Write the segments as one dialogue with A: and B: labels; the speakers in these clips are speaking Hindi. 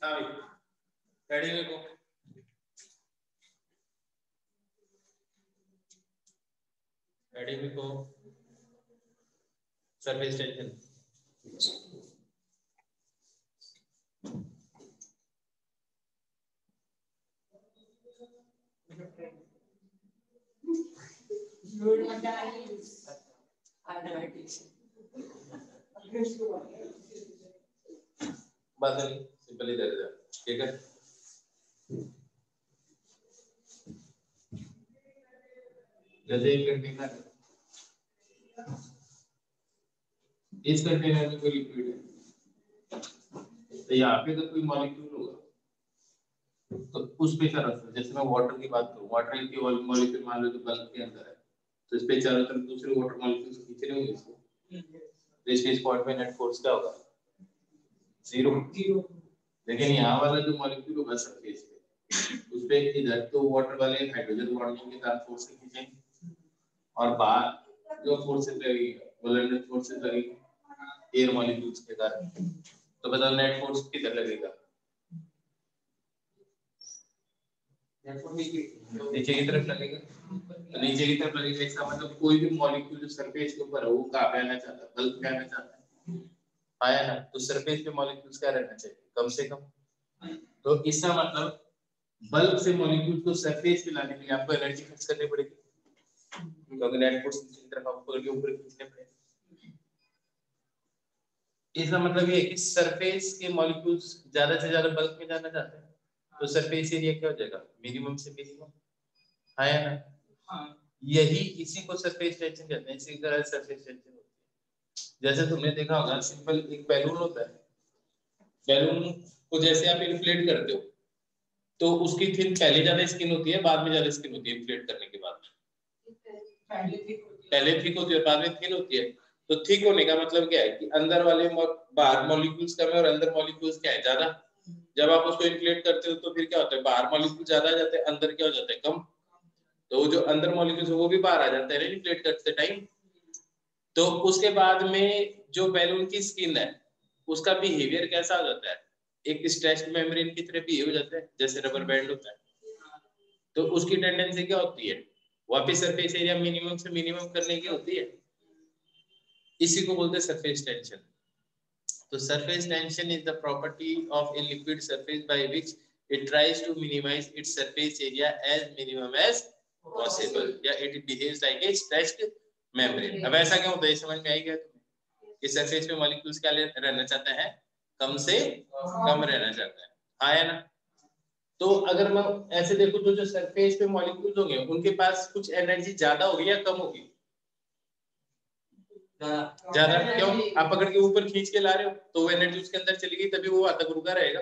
A: हाँ रेडी देखो रेडी देखो सरफेस टेंशन बात नहीं सिंपल ही दे दे ठीक है जैसे एक कंटेनर इस कंटेनर में कोई लिक्विड है तो यहाँ पे तो कोई मॉलिक्यूल होगा तो उस पे चारों तरफ जैसे मैं वाटर की बात करूँ वाटर की मॉलिक्यूल मान लो तो बल्ब के अंदर है तो इस पे चारों तरफ दूसरे वाटर मॉलिक्यूल्स खींच रहे होंगे इसको तो इसके स्पॉट पे नेट फोर्स क्या होगा जीरो लेकिन यहाँ वाला जो मॉलिक्यूल होगा सरफेस पे उस पे इधर तो वाटर वाले हाइड्रोजन बॉन्डिंग के साथ फोर्स से खींचेंगे और बाहर जो फोर्सेस लगेगी वो लैंडिंग फोर्सेस लगेगी एयर मॉलिक्यूल्स के कारण तो बताओ नेट फोर्स किधर लगेगा नीचे की तरफ लगेगा तो नीचे की तरफ लगेगा इसका मतलब कोई भी मॉलिक्यूल जो सरफेस के ऊपर है वो कहाँ पे आना चाहता है बल्ब पे आना चाहता है आया ना तो सरफेस पे मॉलिक्यूल्स क्या रहना चाहिए कम से कम तो इसका मतलब बल्ब से मॉलिक्यूल को सरफेस पे लाने के लिए आपको एनर्जी खर्च करनी पड़ेगी क्योंकि नेट फोर्स की तरफ आपको ऊपर खींचने पड़ेंगे इसका मतलब ये है कि सरफेस के मॉलिक्यूल्स ज्यादा से ज्यादा बल्ब में जाना चाहते हैं तो सरफेस एरिया क्या हो जाएगा मिनिमम से मिनिमम आया ना यही इसी को सरफेस टेंशन कहते हैं इसी तरह सरफेस टेंशन होती है जैसे तुमने देखा होगा सिंपल एक बैलून होता है बैलून को जैसे आप इन्फ्लेट करते हो तो उसकी थिन पहले ज्यादा स्किन होती है बाद में ज्यादा स्किन होती है इन्फ्लेट करने के बाद पहले थिक होती है बाद में थिन होती है तो थिक होने का मतलब क्या है कि अंदर वाले बाहर मॉलिक्यूल्स कम है और अंदर मॉलिक्यूल्स क्या है ज्यादा जब आप उसको इन्फ्लेट करते हो तो फिर क्या होता है बाहर मॉलिक्यूल ज्यादा आ जाते हैं अंदर क्या हो जाता है कम तो जो अंदर मॉलिक्यूल्स है वो भी बाहर आ जाते हैं इन्फ्लेट करते टाइम तो उसके बाद में जो बैलून की स्किन है उसका बिहेवियर कैसा हो जाता है एक स्ट्रेच्ड मेम्ब्रेन की तरह बिहेव हो जाता है जैसे रबर बैंड होता है तो उसकी टेंडेंसी क्या होती है वापस सरफेस एरिया मिनिमम से मिनिमम करने की होती है इसी को बोलते हैं सरफेस टेंशन तो surface tension is the property of a liquid surface by which it tries to minimize its surface area as minimum as possible या it behaves like a stretched membrane अब ऐसा क्या होता है समझ में आई क्या तुम्हें कि सरफेस पे मॉलिक्यूल्स क्या रहना चाहते हैं कम से कम रहना चाहते हैं आया ना तो अगर मैं ऐसे देखूं तो जो सरफेस पे मॉलिक्यूल्स होंगे उनके पास कुछ एनर्जी ज्यादा होगी या कम होगी ज्यादा क्यों आप पकड़ के ऊपर खींच के ला रहे हो तो वो एनर्जी उसके अंदर चली गई तभी वो वहां तक रुका रहेगा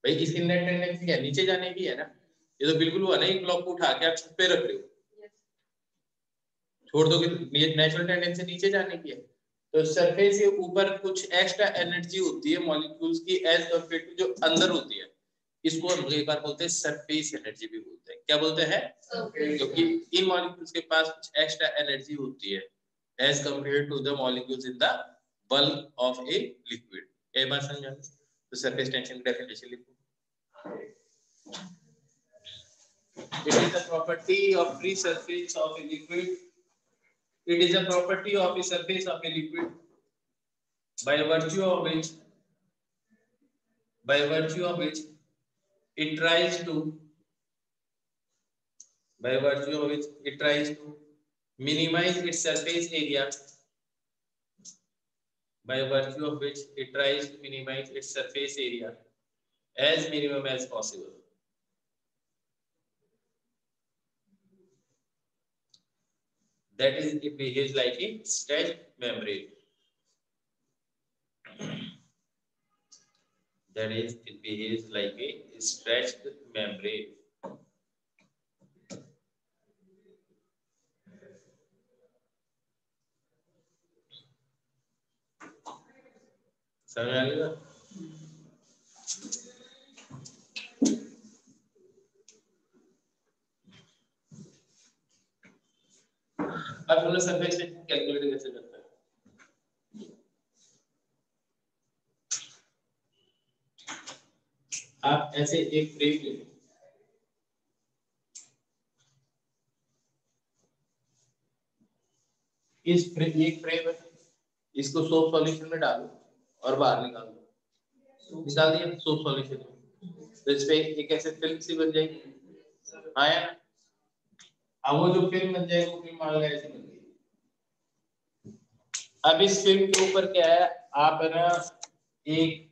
A: भाई इसकी नेट टेंडेंसी क्या नीचे जाने की है ना ये तो बिल्कुल हुआ ना एक ब्लॉक को उठा के आप छत पे रख रहे हो छोड़ दोगे ये नेचुरल टेंडेंसी नीचे जाने की है तो सरफेस के ऊपर कुछ एक्स्ट्रा एनर्जी होती है मॉलिक्यूल्स की एज कंपेयर टू जो अंदर होती है इसको हम एक बार बोलते हैं सरफेस एनर्जी भी बोलते हैं क्या बोलते हैं क्योंकि इन मॉलिक्यूल्स के पास कुछ एक्स्ट्रा एनर्जी होती है as compared to the molecules in the bulk of a liquid. ये बात समझ में तो surface tension की definition लिखो. It is a property of free surface of a liquid. It is a property of a surface of a liquid by virtue of which it tries to minimize its surface area by virtue of which it tries to minimize its surface area as minimum as possible. That is, it behaves like a stretched membrane. That is, it behaves like a stretched membrane. समझ आ गया अब हम लोग सरफेस टेंशन कैलकुलेट कैसे करते हैं आप ऐसे एक फ्रेम ले लो, एक फ्रेम है, इसको सोप सॉल्यूशन में डालो और बाहर निकालो, निकाल दिया सोप सॉल्यूशन में, तो इस पे एक ऐसे फिल्म सी बन जाएगी। हाँ या ना? अब वो जो फिल्म बन जाएगी वो फिल्म मान लो ऐसे बन गई। अब इस फिल्म के ऊपर क्या है, आप है ना एक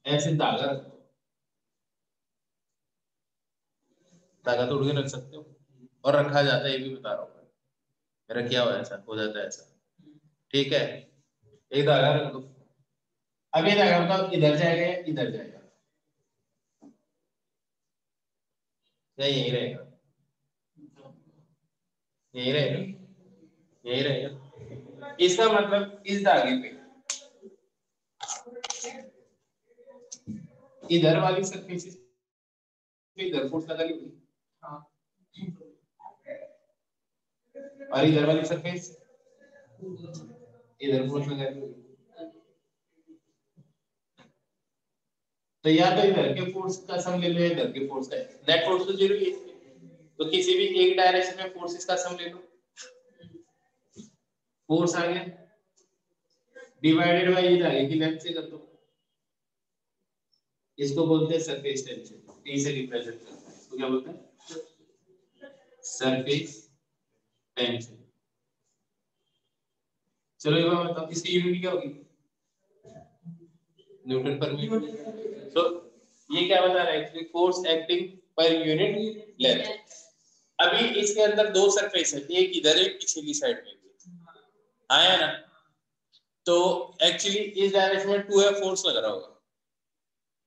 A: ऐसे धागा तोड़ के रख सकते हो, और रखा जाता है ये भी बता रहा हूँ, मेरा क्या हुआ ऐसा हो जाता है ऐसा, ठीक है। एक धागा रख दो, अब ये धागा बताओ इधर जाएगा या इधर जाएगा, या यही रहेगा, यही रहेगा, यही रहेगा। इसका मतलब इस धागे पे इधर वाली सरफेस पे इधर फोर्स लगा ली, और इधर वाली सरफेस इधर फोर्स लगा ली, तो या तो इधर के फोर्स का सम ले लो या इधर के फोर्स का, नेट फोर्स तो जीरो ही है, तो किसी भी एक डायरेक्शन में फोर्सेस का सम ले लो, फोर्स आ गया डिवाइडेड बाय ये आगे की लेंथ से कर दो, इसको बोलते हैं सरफेस टेंशन, टी से रिप्रेजेंट करते हैं इसको, क्या बोलते हैं सरफेस टेंशन। चलो ये बात बताओ इसकी यूनिट क्या होगी, न्यूटन पर मीटर। तो ये क्या बता रहा है actually, force acting per unit length. अभी इसके अंदर दो सरफेस है, एक इधर एक पिछली साइड में, आया ना, तो एक्चुअली इस डायरेक्शन में 2F फोर्स लग रहा होगा,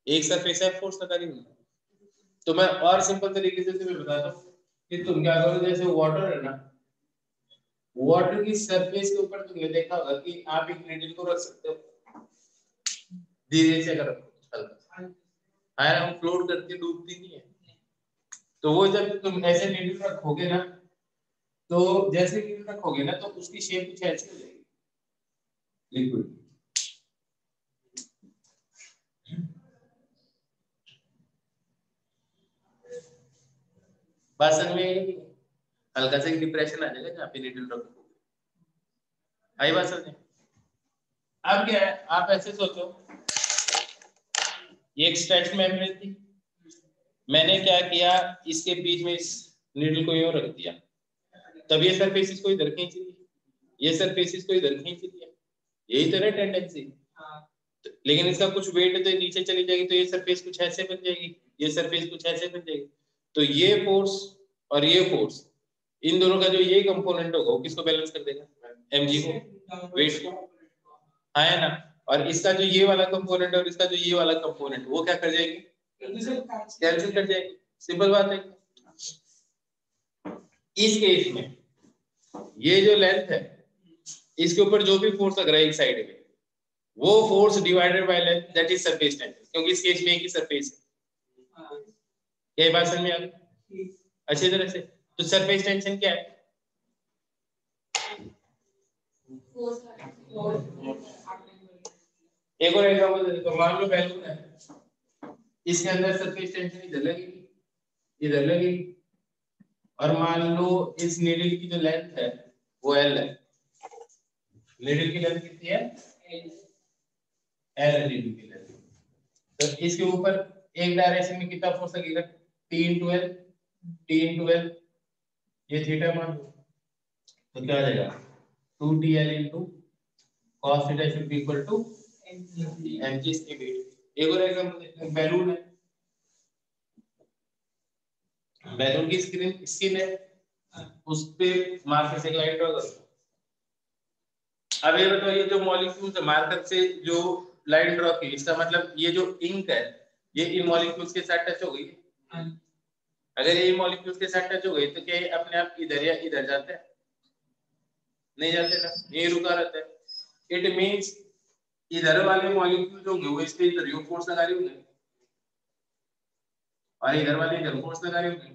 A: एक सरफेस है फोर्स लगा रही है। तो मैं और सिंपल तरीके से तुम्हें बताता हूँ कि तुम क्या करो, जैसे वाटर है ना, वाटर की सरफेस के ऊपर तुमने देखा होगा कि आप एक नीडल को रख सकते हो, धीरे से अगर हल्का हम फ्लोट करके डूबती नहीं है, तो वो जब तुम ऐसे नीडल रखोगे ना, तो जैसे नीडल रखोगे ना तो उसकी शेप कुछ ऐसी हो जाएगी लिक्विड। बात समझ में हल्का सा डिप्रेशन आ जाएगा जहाँ पे नीडल रखोगे, आई बात समझ। अब क्या है, आप ऐसे सोचो, ये एक स्ट्रेच मेम्ब्रेन थी, मैंने क्या किया, इसके बीच में इस नीडल को यूं रख दिया, तब ये सरफेस इसको इधर खींच रही है, ये सरफेस इसको इधर खींच रही है, यही तो है टेंडेंसी। लेकिन इसका कुछ वेट तो नीचे चली जाएगी, तो ये सरफेस कुछ ऐसे बन जाएगी, ये सरफेस कुछ ऐसे बन जाएगी, तो ये फोर्स और ये फोर्स, इन दोनों का जो ये कंपोनेंट होगा वो किसको बैलेंस कर देगा, mg को, वेट को, है ना। और इसका जो ये वाला कंपोनेंट है और इसका जो ये वाला कंपोनेंट, वो क्या कर जाएगी, कैंसिल कर जाएगी, सिंपल बात है। इस केस में ये जो लेंथ है, इसके ऊपर जो भी फोर्स लग रहा है एक साइड में, वो force divided by length, that is surface tension, क्योंकि इस केस में एक ही सरफेस है। ये बात समझ में आ गई अच्छी तरह से। तो सरफेस टेंशन क्या है, एक और एग्जांपल दे देता हूं, मान लो बैलून है, इसके अंदर सरफेस टेंशन इधर लगेगी, इधर लगेगी, और मान लो इस नीडल की जो लेंथ है वो L है, नीडल की लेंथ कितनी है, L नीडल की लेंथ, तो इसके ऊपर एक डायरेक्शन में कितना फोर्स लगेगा, T into L, T into L, ये थीटा मान लो, तो क्या आ जाएगा 2TL into cos theta should be equal to mg इसकी वेट। एक और एग्जांपल, बैलून है, बैलून की स्किन है, उस पे मार्कर से लाइन ड्रॉ करो। अब ये बताओ, ये जो मॉलिक्यूल्स मार्कर से जो लाइन ड्रॉ की, इसका मतलब ये जो इंक है ये इन मॉलिक्यूल्स के साथ टच हो गई है। अगर ये मॉलिक्यूल्स के साथ टच हो गई तो क्या ये अपने आप इधर या इधर जाते हैं, नहीं जाते ना, ये रुका रहता है। इट मींस इधर वाले मॉलिक्यूल जो होंगे वो इस पे इधर फोर्स लगा रहे होंगे, और इधर वाले इधर फोर्स लगा रहे होंगे,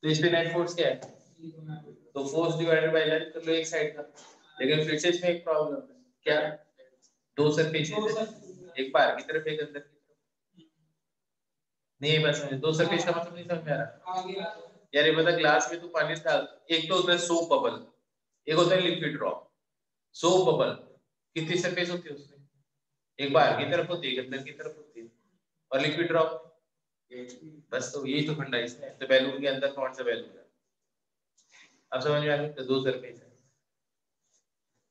A: तो इस पे नेट फोर्स क्या है, तो फोर्स डिवाइडेड बाय लेंथ कर लो एक साइड का। लेकिन फिर से इसमें एक प्रॉब्लम है, क्या, दो सरफेस, एक बाहर की तरफ एक अंदर की तरफ, नहीं बस दो सरफेस का मतलब नहीं समझ में आ रहा यार। ये बता ग्लास में तू पानी डाल, एक तो होता है सोप बबल, एक होता है लिक्विड ड्रॉप। सोप बबल कितनी सरफेस होती है उसमें, एक बाहर की तरफ होती है, एक अंदर की तरफ होती है। और लिक्विड ड्रॉप बस, तो यही तो फंडा है इसमें। तो बैलून के अंदर कौन सा बैलून है, अब समझ में आ गया। तो दो सरफेस है।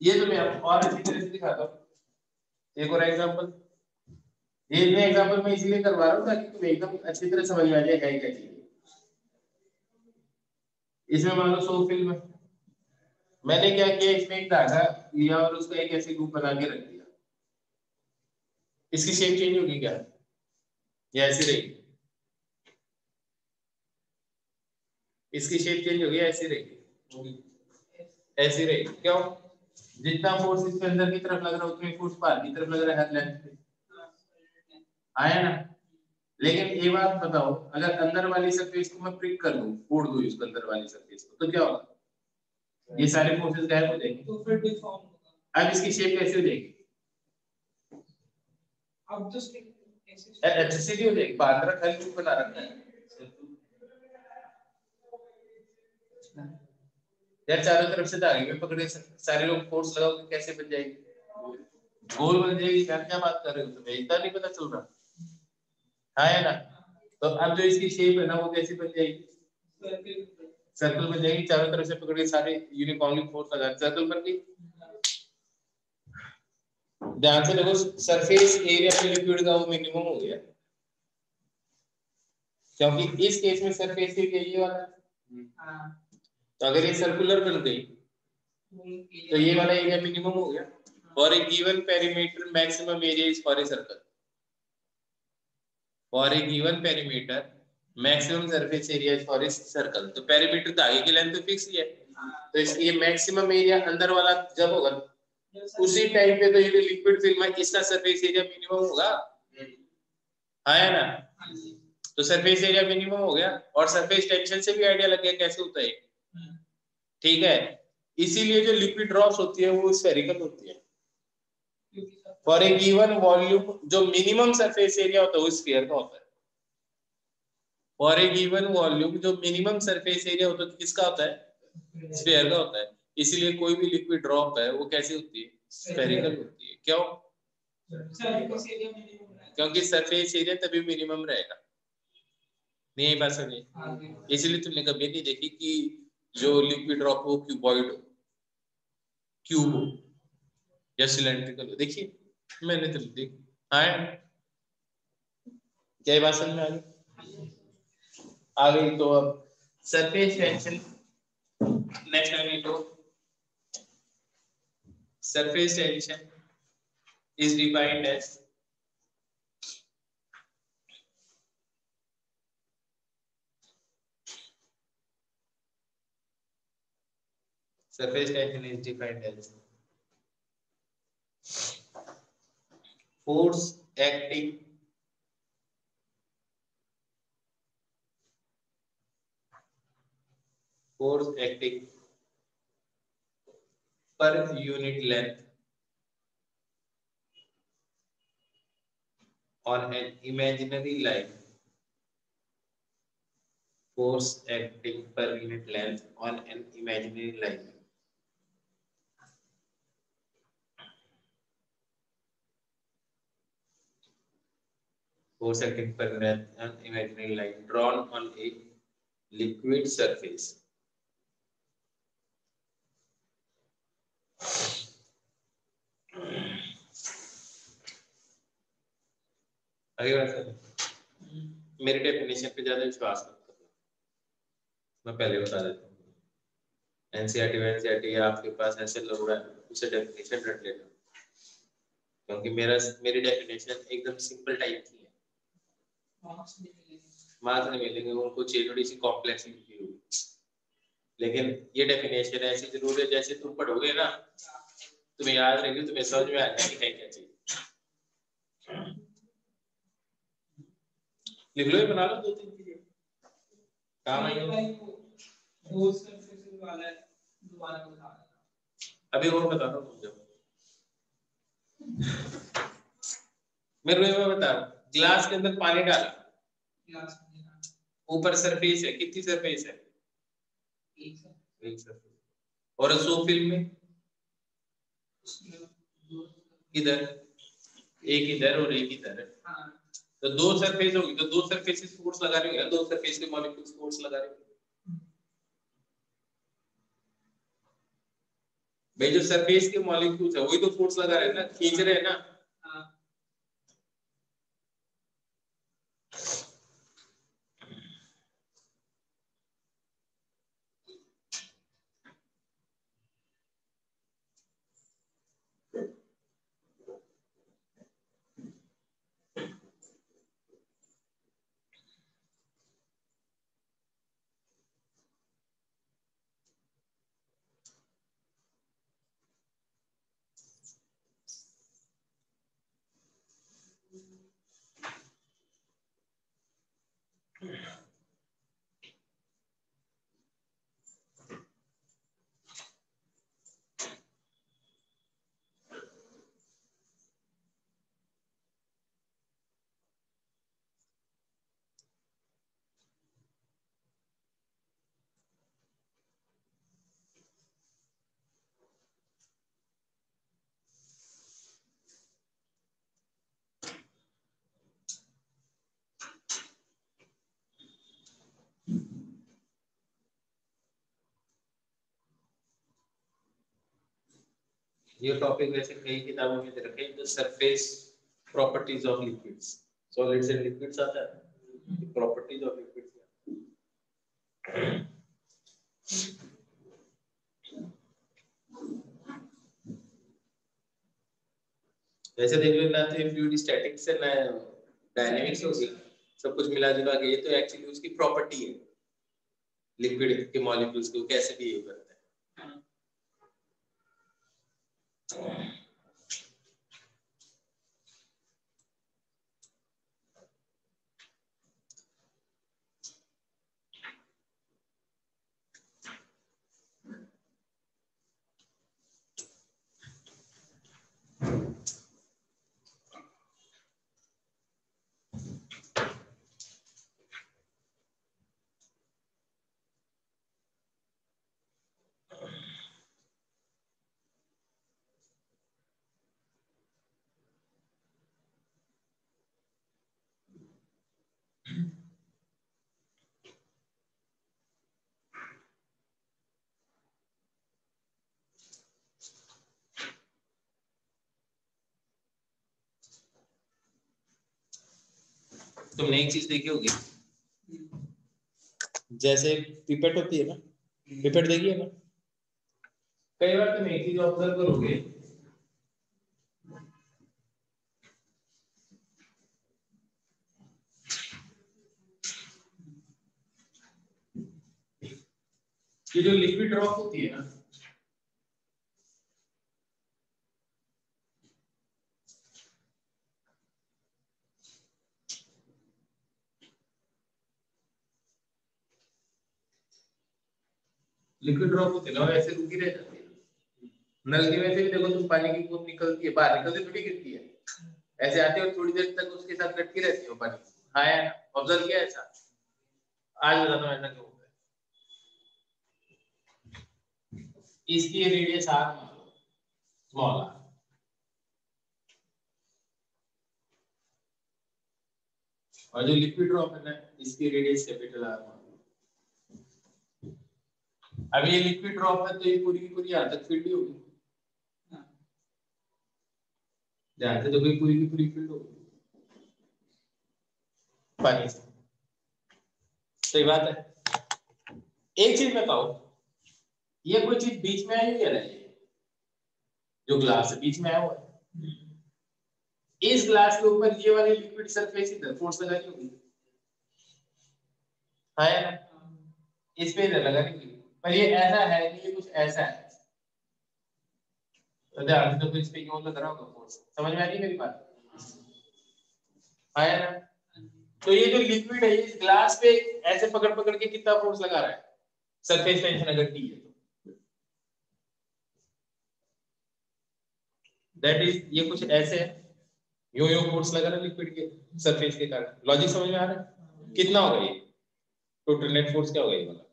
A: ये तो मैं आपको और अच्छी तरह से दिखाता हूँ, एक और एग्जांपल। ये इतने एग्जांपल मैं इसलिए करवा रहा हूँ ताकि तुम्हें एकदम अच्छी तरह समझ में आ जाए है क्या चीज। इसमें मान लो 100 फिल्म है, मैंने क्या किया, इसमें एक धागा लिया और उसको एक ऐसे ग्रुप बना के रख दिया। इसकी शेप चेंज होगी क्या, या ऐसी रहेगी? इसकी शेप चेंज होगी, ऐसी रहेगी? ऐसी रहेगी। क्यों? जितना फोर्स इसके अंदर की तरफ लग रहा है उतनी फोर्स बाहर की तरफ लग रहा है हर लेंथ पे, आया ना? लेकिन ये बात बताओ, अगर अंदर वाली सरफेस को मैं प्रिक कर दूं, फोड़ दूं इसको अंदर वाली सरफेस को, तो क्या होगा? ये सारे फोर्सेस गायब हो जाएंगे, तो फिर डिफॉर्म होगा। अब इसकी शेप कैसे हो जाएगी? अब तो ऐसे सीधी हो जाएगी, बांद्रा खाली लूप बना रखा है यार। चारों तरफ से धागे में पकड़े सारे लोग फोर्स लगाओ, कैसे बन जाएगी? गोल बन जाएगी यार। क्या बात कर रहे हो, तुम्हें इतना नहीं पता चल रहा? हाँ है ना? तो अब जो इसकी शेप है ना वो कैसी बन जाएगी? सर्कल बन जाएगी। चारों तरफ से पकड़ के सारे यूनिफॉर्मली फोर्स लगा, सर्कल बन गई। ध्यान से देखो, सरफेस एरिया पे लिक्विड का वो मिनिमम हो गया, क्योंकि इस केस में सरफेस एरिया ये वाला है। तो अगर ये सर्कुलर बन गई तो ये वाला एरिया मिनिमम हो गया। For a given perimeter maximum area is for a circle. For a given perimeter maximum surface area is for a circle. तो पेरीमीटर तो आगे की लेंथ तो फिक्स ही है, तो इसलिए मैक्सिमम एरिया अंदर वाला जब होगा उसी टाइम पे तो ये लिक्विड फिल्म है, इसका सरफेस एरिया मिनिमम होगा, है ना? तो सरफेस एरिया मिनिमम हो गया, और सरफेस टेंशन से भी आइडिया लग गया कैसे होता है, ठीक है? इसीलिए जो लिक्विड ड्रॉप्स होती है वो स्फेरिकल होती है। फॉर ए गिवन वॉल्यूम जो मिनिमम सरफेस एरिया होता है वो स्फीयर का होता है। फॉर ए गिवन वॉल्यूम जो मिनिमम सरफेस एरिया होता है किसका होता है? स्फीयर का होता है। इसीलिए कोई भी लिक्विड ड्रॉप है वो कैसी होती है? स्फेरिकल होती है। क्यों? क्योंकि सरफेस एरिया तभी मिनिमम रहेगा। नहीं बात समझी? इसीलिए तुमने कभी नहीं देखी कि जो लिक्विड ड्रॉप हो क्यूबॉइड हो, क्यूब हो या सिलेंड्रिकल हो। देखिए मैंने तो देखी। हाँ क्या बात समझ में आ गई? आ गई। तो अब सरफेस टेंशन, नेक्स्ट आएगी तो surface tension is defined as force acting per unit length on an imaginary line. Force acting per unit length on an imaginary line. Force acting per unit on imaginary line drawn on a liquid surface. आगे बात करें। मेरी डेफिनेशन पे ज्यादा विश्वास मत करना, मैं पहले बता देता हूँ। एनसीईआरटी आपके पास ऐसे लग रहा है, उसे डेफिनेशन रट लेना, क्योंकि मेरी डेफिनेशन एकदम सिंपल टाइप की है। मार्क्स नहीं मिलेंगे, उनको चाहिए थोड़ी सी कॉम्प्लेक्स लिखी होगी, लेकिन ये डेफिनेशन ऐसी जरूर है जैसे तुम पढ़ोगे ना तुम्हें याद रहेगी, तुम्हें समझ में आ जाएगी है क्या चीज। लिख लो, ये बना लो 2-3 चीजें काम आएंगे। अभी और बता रहा हूँ, मेरे को मैं बता रहा हूँ, ग्लास के अंदर पानी डाला, ऊपर सरफेस है, कितनी सरफेस है? एक सरफेस। और अज़ोफिल में किधर? एक इधर और एक इधर। तो दो सरफेस होगी, तो दो सरफेसेस फोर्स लगा रही है, दो सरफेस के मॉलिक्यूल्स फोर्स लगा रहे हैं। भाई जो सरफेस के मॉलिक्यूल्स है वही तो फोर्स लगा रहे हैं ना, खींच रहे हैं ना। ये टॉपिक वैसे कई किताबों में दे रखे हैं, जो surface properties of liquids, solids and liquids आता है, प्रॉपर्टीज ऑफ लिक्विड्स। वैसे देख लो ना, तो फ्लूइड स्टैटिक्स है ना, डायनेमिक्स होगी, सब कुछ मिला जुला के ये तो एक्चुअली उसकी प्रॉपर्टी है, लिक्विड के मॉलिक्यूल्स को कैसे बिहेव करते हैं। तुमने एक चीज देखी होगी, जैसे पिपेट होती है ना, पिपेट देखिए ना, कई बार तुम एक चीज ऑब्जर्व करोगे, कि जो लिक्विड ड्रॉप होती है ना, लिक्विड ड्रॉप होती है ना, ऐसे रुकी रह जाती है। नल की वजह से भी देखो तुम, पानी की बूंद निकलती है बाहर, निकलती थोड़ी गिरती है, ऐसे आती है और थोड़ी देर तक उसके साथ लटकी रहती है वो पानी। हाँ यार, ऑब्जर्व किया ऐसा? आज बताता हूँ ऐसा क्यों होता है। इसकी रेडियस आर मान लो, स्मॉल आर, और जो लिक्विड ड्रॉप है ना, इसकी रेडियस कैपिटल आर मान लो। अब ये लिक्विड ड्रॉप है तो ये पूरी की पूरी यहाँ तक फील्ड होगी, ध्यान से देखो, पूरी की पूरी फील्ड होगी पानी से। सही बात है। एक चीज बताओ, ये कोई चीज बीच में आई हुई है ना, जो ग्लास है बीच में आया हुआ है, इस ग्लास के ऊपर ये वाली लिक्विड सरफेस इधर फोर्स लगा रही होगी, है ना, इस पे इधर लगा रही होगी, पर ये ऐसा है कि ये कुछ ऐसा है, तो ध्यान से, तो इस पे क्यों लग रहा होगा फोर्स, समझ में आ रही है मेरी बात? है ना। तो ये जो लिक्विड है, इस ग्लास पे ऐसे पकड़ पकड़ के कितना फोर्स लगा रहा है, सरफेस टेंशन अगर टी है तो, दैट इज, ये कुछ ऐसे है, यो यो फोर्स लगा रहा है लिक्विड के सरफेस के कारण। लॉजिक समझ में आ रहा है? कितना होगा ये टोटल नेट फोर्स, क्या होगा ये वाला?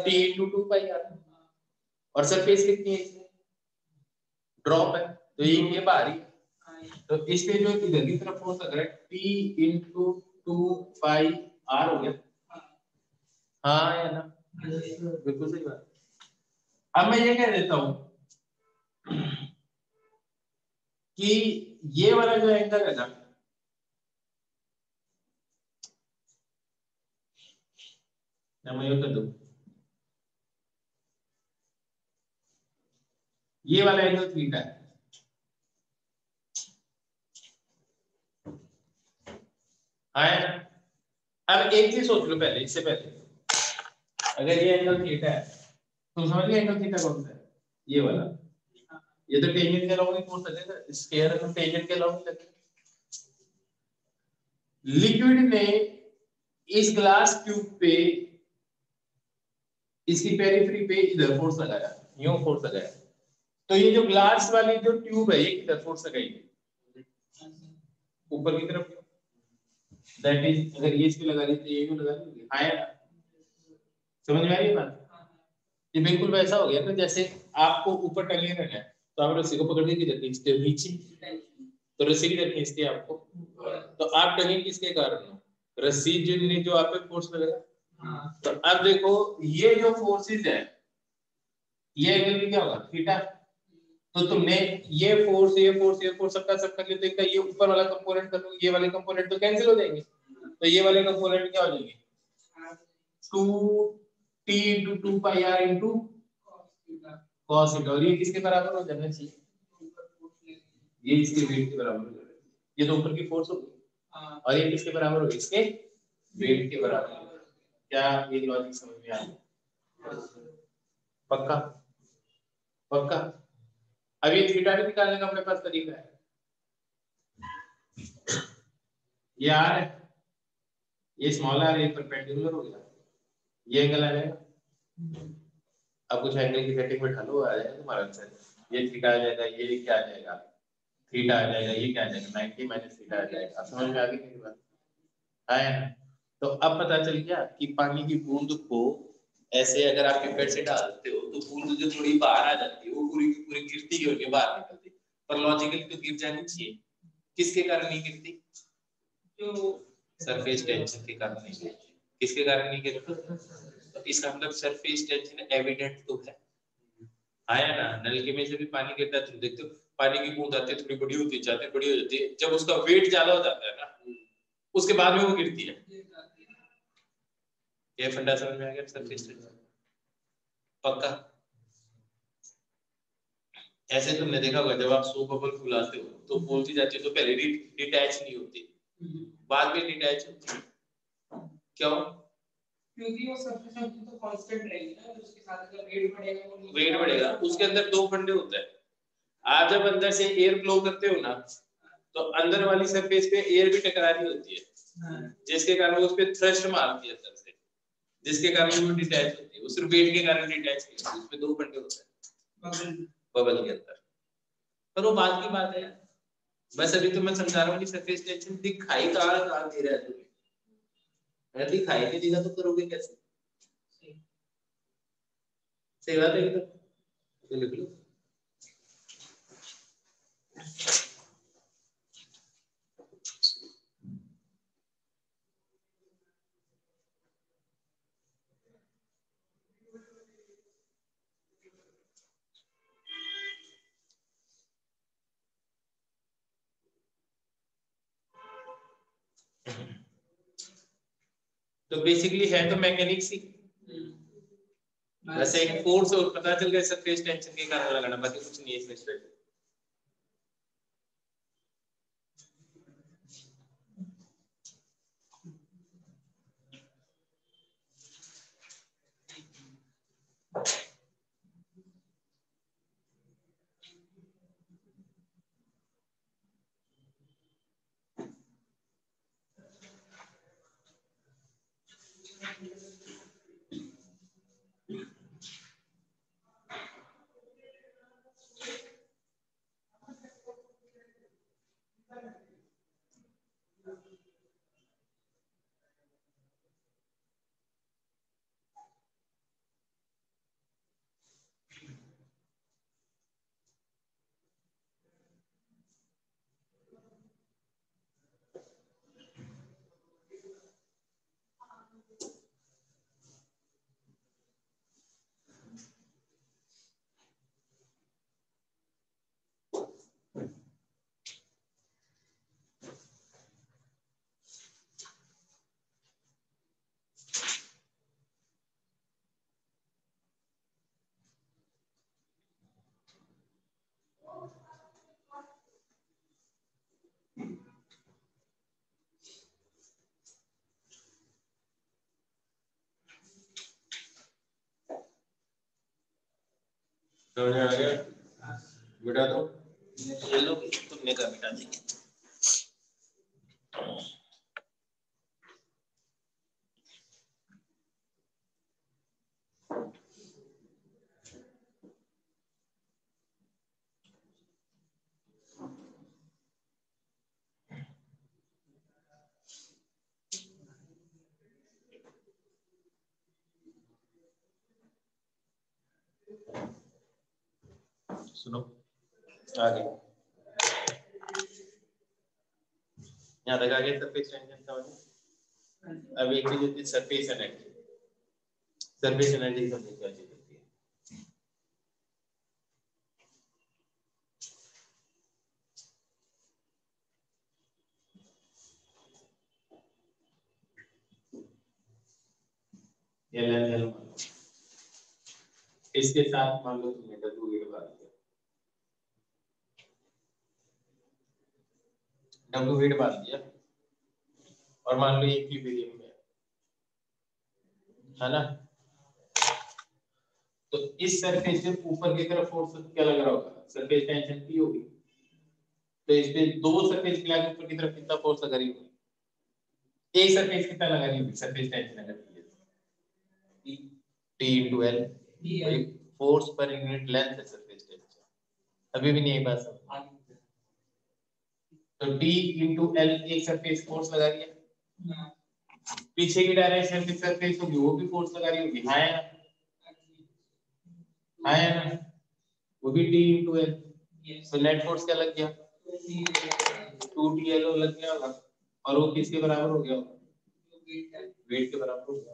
A: T into 2 pi R. और सरफेस कितनी है इसमें? ड्रॉप है, तो ये बाहरी है। तो इस पे जो इधर की तरफ फोर्स लग रहा है T इंटू 2 पाई आर हो गया। हाँ या ना? बिल्कुल सही बात। अब मैं ये कह देता हूं कि ये वाला जो एंगल है ना, मैं ये कर दूं, ये वाला एंगल थीटा है। हाँ ना? अब एक चीज सोच लो पहले, इससे पहले अगर ये एंगल थीटा है तो समझ गए एंगल थीटा कौन सा है? ये वाला। ये तो टेंजेंट के अलावा नहीं फोर्स लगेगा, स्क्वायर में टेंजेंट के अलावा नहीं लगेगा। लिक्विड ने इस ग्लास ट्यूब पे इसकी पेरिफेरी पे इधर फोर्स लगाया, यूं फोर्स लगाया। तो ये जो ग्लास वाली जो ट्यूब है ये किधर फोर्स लगाएगी? ऊपर की तरफ। दैट इज अगर ये इस पे लगा दी तो ये भी लगा देंगे। आया? समझ में आ रही है बात? ये बिल्कुल वैसा हो गया ना जैसे आपको ऊपर टंगे रहना है तो आप रस्सी को पकड़ के किधर खींचते हो? नीचे। तो रस्सी किधर खींचती है आपको? तो आप टंगे किसके कारण हो? रस्सी जो आप पे फोर्स लगेगा। तो अब देखो ये जो फोर्सेस है ये एंगल भी क्या होगा? थीटा। तो तुमने ये फोर्स सबका सब कर लिया, तो इनका ये ऊपर वाला कंपोनेंट कर लो, ये वाले कंपोनेंट तो कैंसिल हो जाएंगे। तो ये वाले कंपोनेंट क्या हो जाएंगे? 2t into 2 pi R into cos theta. और ये किसके बराबर हो जाना चाहिए? ये इसके वेट के बराबर हो जाना चाहिए। ये तो ऊपर की फोर्स होगी और ये किसके बराबर होगी? इसके वेट के बराबर होगी। क्या ये लॉजिक समझ में आ गया? पक्का? पक्का? अब ये थीटा भी निकालने का अपने पास तरीका है। ये आर है, ये स्मॉल आर एक परपेंडिकुलर हो गया, ये एंगल आ जाएगा। अब कुछ एंगल की सेटिंग में ढालो, आ जाएगा तुम्हारा आंसर। ये थीटा आ जाएगा, ये क्या आ जाएगा? थीटा आ जाएगा, ये क्या आ जाएगा? 90 माइनस थीटा आ जाएगा। समझ में आ गई मेरी बात? है ना? तो अब पता चल गया कि पानी की बूंद को ऐसे अगर आप पेपर से डालते हो तो बूंद जो थोड़ी बाहर आ जाती है वो पूरी की पूरी गिरती है और बाहर निकलती है, पर लॉजिकली तो गिर जानी चाहिए। किसके कारण नहीं गिरती? जो सरफेस टेंशन के कारण नहीं गिरती। किसके कारण नहीं गिरती? तो इसका मतलब सरफेस टेंशन एविडेंट तो है। आया ना? नलके में से भी पानी गिरता है, तुम देखते हो पानी की बूंद आती है, थोड़ी बड़ी होती जाती है, बड़ी हो जाती है, जब उसका वेट ज्यादा हो जाता है ना उसके बाद में वो गिरती है। ये फंडा समझ में आ गया? सरफेस टेंशन पक्का? ऐसे तुमने देखा होगा जब आप सोप बबल फुलाते हो तो फूलती जाती है तो पहले डिटैच नहीं होती, बाद में डिटैच होती है। क्यों? क्योंकि वो सरफेस तो कांस्टेंट रहेगी ना, तो उसके साथ अगर वेट बढ़ेगा उसके अंदर दो फंडे होते हैं। आप जब अंदर से एयर फ्लो करते हो ना तो अंदर वाली सरफेस पे एयर भी टकरा रही होती है, जिसके कारण वो उस पे थ्रस्ट मारती है अंदर से, जिसके कारण वो डिटैच होती है। वो सिर्फ वेट के कारण डिटैच नहीं होती, उसमें दो फंडे होते हैं बबल के अंदर। पर वो बात की बात है, बस अभी तो मैं समझा रहा हूँ कि सरफेस टेंशन दिखाई कहाँ दे रहा है तुम्हें? अगर दिखाई नहीं देगा तो करोगे कैसे? सही बात है तो लिख लो। तो बेसिकली है तो मैकेनिक्स ही, बस एक फोर्स और पता चल गया सरफेस टेंशन के कारण लगाना, बाकी कुछ नहीं है इसमें। समझ आ गया? मिटा दो, ये लो तुमने कहा मिटा देंगे। सुनो आगे, यहाँ तक आगे सरफेस टेंशन समझो। अब एक चीज होती है सरफेस एनर्जी। सरफेस एनर्जी समझो क्या चीज होती है? एल एन एल मान लो, इसके साथ मान लो तुमने डब्ल्यू वेट बांध दिया, डब्ल्यू वेट बांध दिया और मान लो इक्विलिब्रियम में है ना, तो इस सरफेस से ऊपर की तरफ फोर्स क्या लग रहा होगा? सरफेस टेंशन पी होगी। तो इस पे दो सरफेस मिला के ऊपर की तरफ कितना फोर्स लगा रही होगी? एक सरफेस कितना लगा रही होगी सरफेस टेंशन अगर T into L, force per unit length है सरफेस टेंशन। अभी भी नहीं बात समझ? तो T into L एक सरफेस फोर्स लगा रही है, पीछे की डायरेक्शन की सरफेस होगी वो भी फोर्स लगा रही होगी, हाँ है ना, हाँ है ना, वो भी T into L। तो नेट फोर्स क्या लग गया? 2TL लग गया होगा, और वो किसके बराबर हो गया होगा? वेट के बराबर हो गया।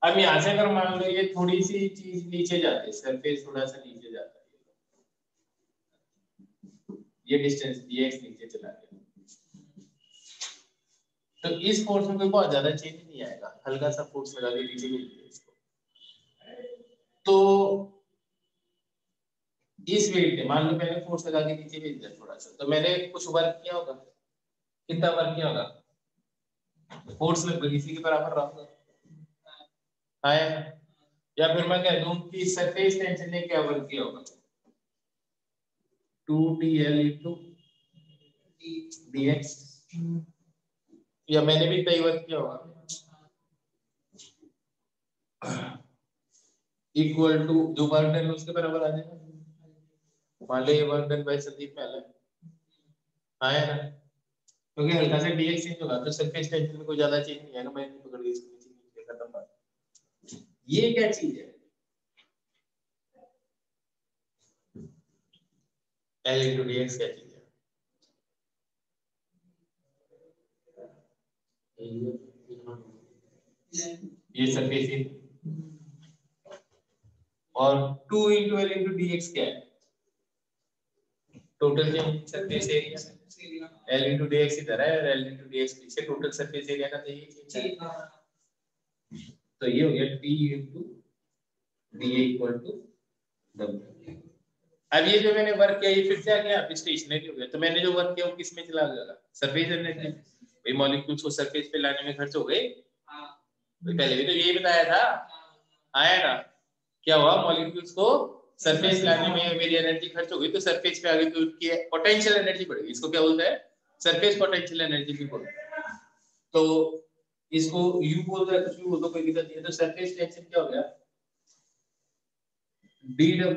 A: अब यहाँ से अगर मान लो ये थोड़ी सी चीज नीचे जाती है, सरफेस थोड़ा सा नीचे जाता है, ये डिस्टेंस dx नीचे चला गया, तो इस फोर्स में कोई बहुत ज्यादा चेंज नहीं आएगा, हल्का सा फोर्स लगा के नीचे भेज दिया इसको। तो इस वेट ने मान लो मैंने फोर्स लगा के नीचे भेज दिया थोड़ा सा, तो मैंने कुछ वर्क किया होगा, कितना वर्क किया होगा? फोर्स लगभग इसी के बराबर रहा होगा, है। या फिर मैं कह दूं कि सरफेस टेंशन ने क्या वर्क किया होगा? 2TL into dx, या मैंने भी कई वर्क किया होगा, इक्वल टू जो वर्क डन उसके बराबर आ जाएगा। मान लो ये वर्क डन बाय संदीप महल है ना, क्योंकि हल्का सा dx चेंज होगा तो सरफेस टेंशन में कोई ज्यादा चेंज नहीं आएगा, मैं पकड़ के इसको नीचे नीचे खत्म बात। ये क्या चीज है? L into dx क्या चीज है? ये सरफेस एरिया, और 2 into L into dx क्या है? Total change surface area, L into dx इधर है और L into dx पीछे, टोटल सरफेस एरिया का तो यही चेंज है। तो ये हो गया T into dA equal to W। अब ये जो मैंने वर्क किया ये फिर से आ गया, अब स्टेशनरी हो गया, तो मैंने जो वर्क किया वो किस में चला गया? Surface energy. भाई मॉलिक्यूल्स को सरफेस पे लाने में खर्च हो गए, पहले भी तो यही बताया था, आया ना? क्या हुआ? मॉलिक्यूल्स को सरफेस लाने में मेरी एनर्जी खर्च हो गई, तो सरफेस पे आ गई तो उसकी पोटेंशियल एनर्जी बढ़ गई। इसको क्या बोलते हैं? सरफेस पोटेंशियल एनर्जी भी बोलते हैं। तो इसको यू बोलते हैं, कुछ भी बोल दो, कोई दिक्कत नहीं है। तो सरफेस टेंशन क्या हो गया? dw,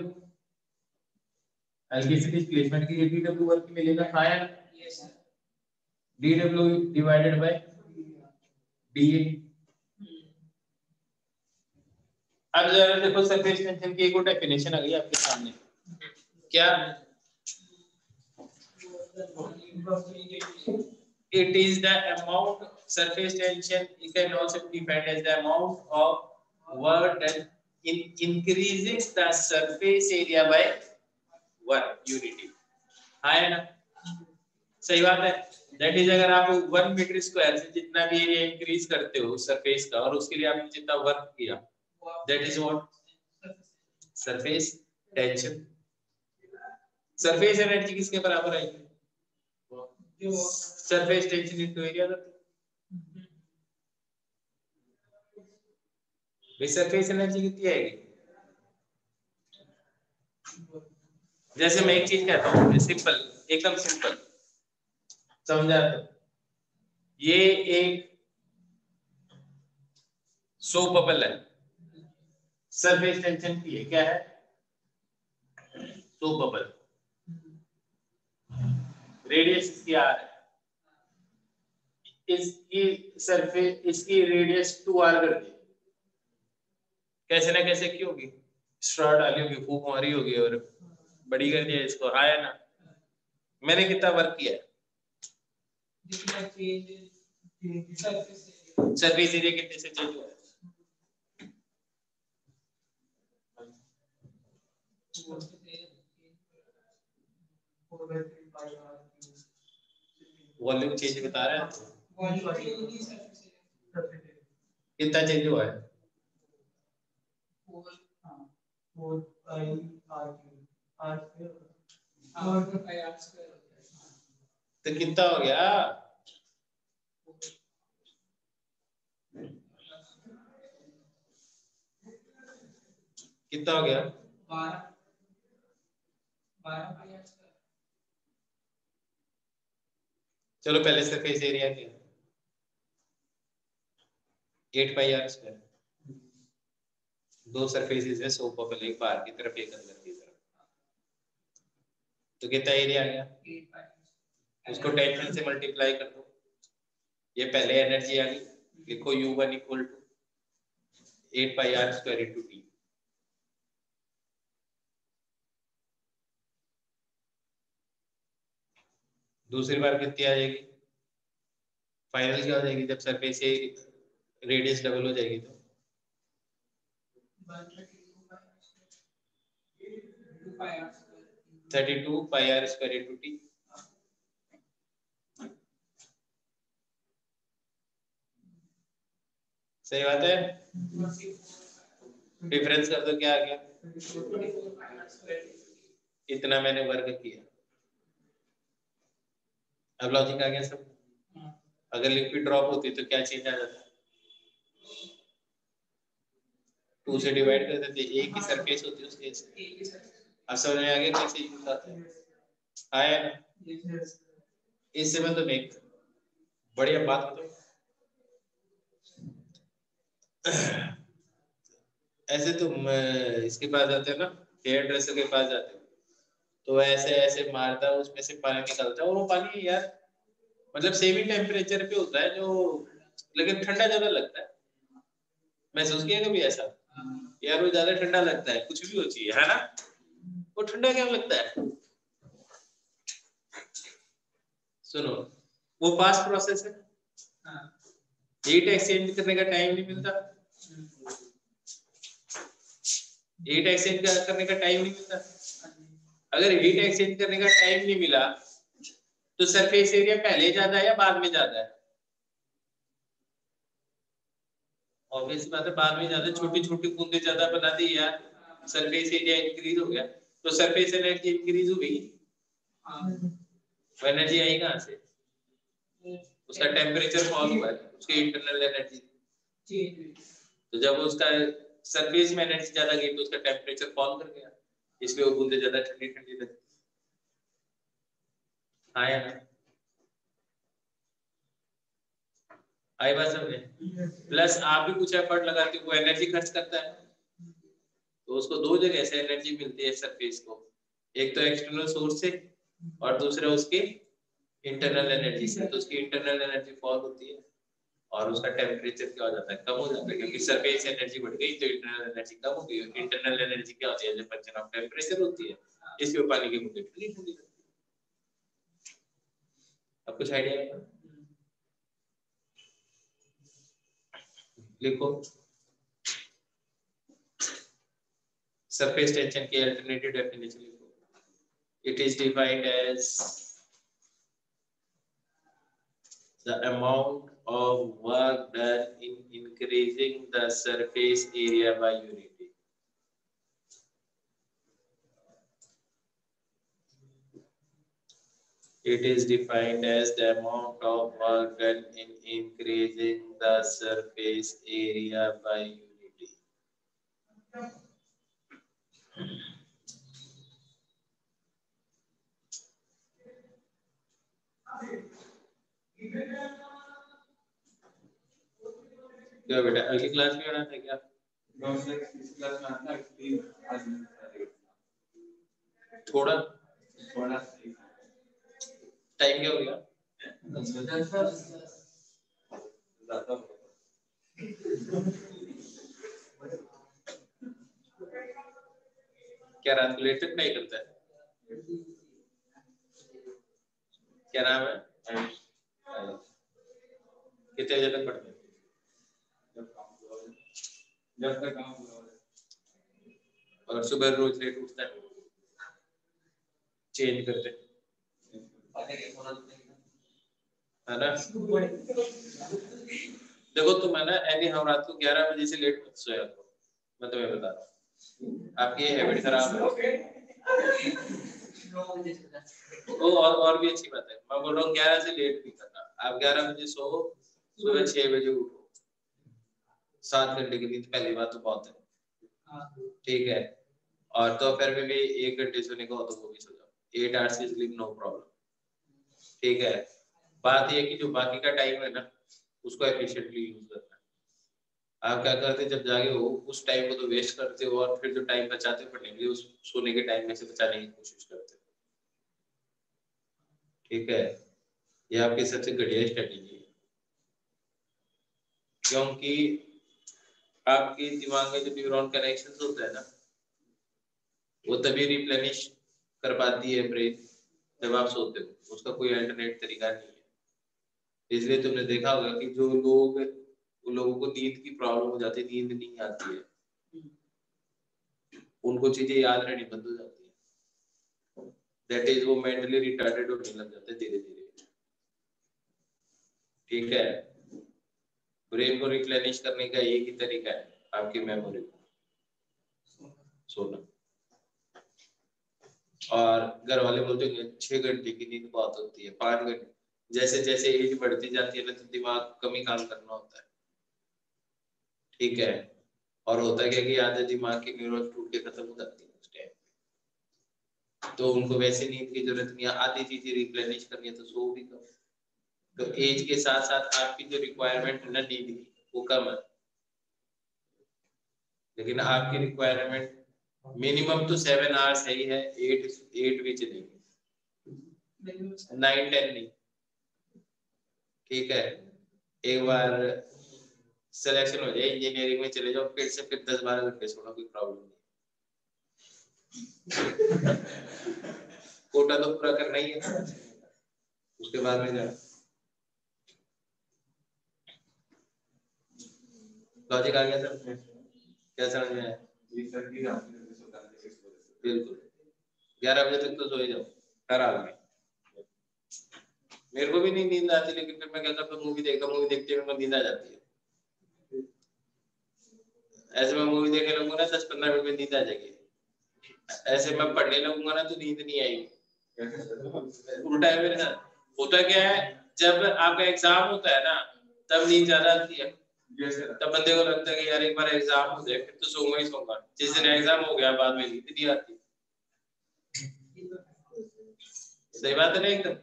A: हल्की सी डिस्प्लेसमेंट की dw वर्क मिलेगा, higher dw divided by dA। अब जरा देखो सरफेस टेंशन की एक और डेफिनेशन आ गई आपके सामने, क्या? It is the amount surface tension. You can also define as the amount of work done in increasing the surface area by 1 unit। है ना? सही बात है। दैट इज अगर आप 1 मीटर स्क्वायर से जितना भी एरिया इंक्रीज करते हो सरफेस का, और उसके लिए आपने जितना वर्क किया, that is what? Surface tension. Surface energy किसके बराबर आएगी? Surface tension into area. Surface energy कितनी आएगी? जैसे मैं एक चीज कहता हूँ, सिंपल, एकदम सिंपल समझा, तो ये एक सो बबल है, सरफेस टेंशन की है, क्या है, सो बबल, रेडियस इसकी आर है, इसकी सरफेस, इसकी रेडियस 2r कर दी, कैसे ना कैसे की होगी, स्ट्रॉ डाली होगी, फूक मारी होगी और बड़ी कर दिया इसको, हाँ है ना। मैंने कितना वर्क किया है, सरफेस एरिया कितने से चेंज हुआ है, वॉल्यूम चेंज बता रहा है, कितना चेंज हुआ है, तो कितना हो गया, कितना हो गया, 12 चलो पहले सरफेस एरिया की 8πr², दो सरफेसेस है, सो बबल, एक बाहर की तरफ एक अंदर की तरफ, तो कितना एरिया आ गया, उसको टेंशन से मल्टीप्लाई कर दो, ये पहले एनर्जी आ गई, लिखो U1 equal to 8πr² into T, दूसरी बार कितनी आ जाएगी, फाइनल क्या हो जाएगी जब सरफेस से रेडियस डबल हो जाएगी, तो 32πr² इंटू T, सही बात है, डिफरेंस कर दो, क्या आ गया, इतना मैंने वर्ग किया, अब लॉजिक आ गया सब, अगर लिक्विड ड्रॉप होती तो क्या चेंज आ जाता, 2 से डिवाइड कर देते, एक ही सरफेस होती है उसके, अब समझ में आ गया कैसे यूज आता है, आया ना, इससे मैं तुम्हें एक बढ़िया बात बताऊं, ऐसे तुम इसके पास जाते हो ना, हेयर ड्रेसर के पास जाते हो, तो ऐसे ऐसे मारता है, उसमें से पानी निकलता है, और वो पानी यार मतलब सेम ही टेम्परेचर पे होता है जो, लेकिन ठंडा ज्यादा लगता है, महसूस किया कभी ऐसा, यार वो ज्यादा ठंडा लगता है, कुछ भी हो चाहिए, है ना, वो ठंडा क्या लगता है, सुनो, वो फास्ट प्रोसेस है, हीट एक्सचेंज करने का टाइम नहीं मिलता, हीट एक्सचेंज करने का टाइम नहीं मिलता, अगर हीट एक्सचेंज करने का टाइम नहीं मिला तो सरफेस एरिया पहले ज्यादा है या बाद में ज्यादा है, ऑब्वियस बात है बाद में ज्यादा, छोटी छोटी बूंदे ज्यादा बना दी यार, सरफेस एरिया इंक्रीज हो गया, तो सरफेस एनर्जी इंक्रीज हो गई, वो एनर्जी आई कहां से, उसका टेम्परेचर फॉल हुआ है, उसकी इंटरनल एनर्जी, तो जब उसका सरफेस में एनर्जी ज्यादा गई तो उसका टेम्परेचर फॉल कर गया, इसलिए वो बूंदे ज्यादा ठंडी ठंडी लगती, हाँ या ना, आई बात समझे, प्लस आप भी कुछ एफर्ट लगाते हो, वो एनर्जी खर्च करता है, तो उसको दो जगह से एनर्जी मिलती है सरफेस को, एक तो एक्सटर्नल सोर्स से और दूसरा उसके इंटरनल एनर्जी से, तो उसकी इंटरनल एनर्जी फॉल होती है और उसका टेम्परेचर क्या हो जाता है, कम हो जाता है, क्योंकि सरफेस एनर्जी बढ़ गई तो इंटरनल एनर्जी कम हो गई, इंटरनल एनर्जी क्या होती है, जो फंक्शन ऑफ टेम्परेचर होती है, इसलिए पानी की बूंदें ठंडी ठंडी लगती है। अब कुछ आइडिया है, लिखो सरफेस टेंशन की अल्टरनेटिव डेफिनेशन लिखो, it is defined as the amount of work done in increasing the surface area by unity. It is defined as the amount of work done in increasing the surface area by unity. क्या बेटा अगली क्लास में आना था क्या?
B: इस क्लास में आता है
A: थोड़ा
B: थोड़ा
A: टाइम क्या हो गया? क्या रात को लेट तक नहीं करता है? क्या नाम है? कितने बजे तक पढ़ते हैं?
B: जब तक काम पूरा हो जाए।
A: और सुबह रोज लेट उठता है? चेंज करते है ना? देखो तुम है ना एनी हम रात को 11 बजे से लेट मत सोया करो, मैं तुम्हें बता रहा हूँ, आपकी ये हैबिट खराब है। और भी अच्छी बात है, मैं बोल रहा हूँ 11 से लेट नहीं करना। आप 11 बजे सो, सुबह 6 बजे उठो, 7 घंटे की नींद पहली बात तो बहुत है, ठीक है। और तो फिर भी 1 घंटे सोने का हो तो वो भी सो जाओ, 8 आवर्स की स्लीप नो प्रॉब्लम, ठीक है। बात ये है कि जो बाकी का टाइम है ना उसको एफिशिएंटली यूज करना है। आप क्या करते जब जागे हो उस टाइम को तो वेस्ट करते हो, और फिर जो टाइम बचाते हो पढ़ने के लिए उस सोने के टाइम में से बचाने की कोशिश करते हो, ठीक है। ये आपकी सबसे घटिया स्ट्रेटेजी है, क्योंकि आपके दिमाग में जो न्यूरॉन कनेक्शंस होता है ना वो तभी रिप्लेनिश कर पाती है ब्रेन जब आप सोते हो, उसका कोई अल्टरनेट तरीका नहीं है। इसलिए तुमने देखा होगा कि जो लोगों को नींद की प्रॉब्लम हो जाती है, नींद नहीं आती है, उनको चीजें याद रहनी बंद हो जाती है, दैट इज वो मेंटली रिटार्डेड होने लग जाते हैं धीरे धीरे, ठीक है। ब्रेन को रिप्लेनिश करने का एक ही तरीका है, आपकी मेमोरी को सोना। और घर वाले बोलते हैं 6 घंटे की नींद बहुत होती है, 5 घंटे, जैसे जैसे एज बढ़ती जाती है ना तो दिमाग कमी काम करना होता है, ठीक है। और होता है क्या कि आधे दिमाग के न्यूरॉन्स टूट के खत्म हो जाती है उस टाइम, तो उनको वैसे नींद की जरूरत नहीं है, आधी चीजें रिप्लेनिश करनी है तो सो भी कम। तो एज के साथ साथ आपकी जो रिक्वायरमेंट है ना नींद की वो कम है, लेकिन आपकी रिक्वायरमेंट मिनिमम तो 7 आवर्स है ही है, 8 भी चलेगी, 9-10 नहीं, ठीक है। एक बार सिलेक्शन हो जाए इंजीनियरिंग में चले जाओ, फिर से फिर 10-12 घंटे सोना कोई प्रॉब्लम नहीं। कोटा तो पूरा करना ही है, उसके बाद में जाना। लॉजिक आ गया था, क्या समझ में आया? बिल्कुल 11 बजे तक तो सो ही जाओ, हर आदमी। मेरे को भी नहीं नींद आती, लेकिन फिर मैं क्या करता हूँ मूवी देखता हूँ, मूवी देखते हुए नींद आ जाती है। ऐसे मैं मूवी देखने लगूंगा ना 10-15 मिनट में नींद आ जाएगी, ऐसे मैं पढ़ने लगूंगा ना तो नींद नहीं आएगी। उल्टा है मेरे साथ। होता क्या है जब आपका एग्जाम होता है ना तब नींद ज्यादा आती है, तब बंदे को लगता है कि यार एक बार एग्जाम हो जाए फिर तो सोऊंगा ही सोऊंगा। जिस दिन एग्जाम हो गया बाद में नींद नहीं आती। सही बात है ना एकदम।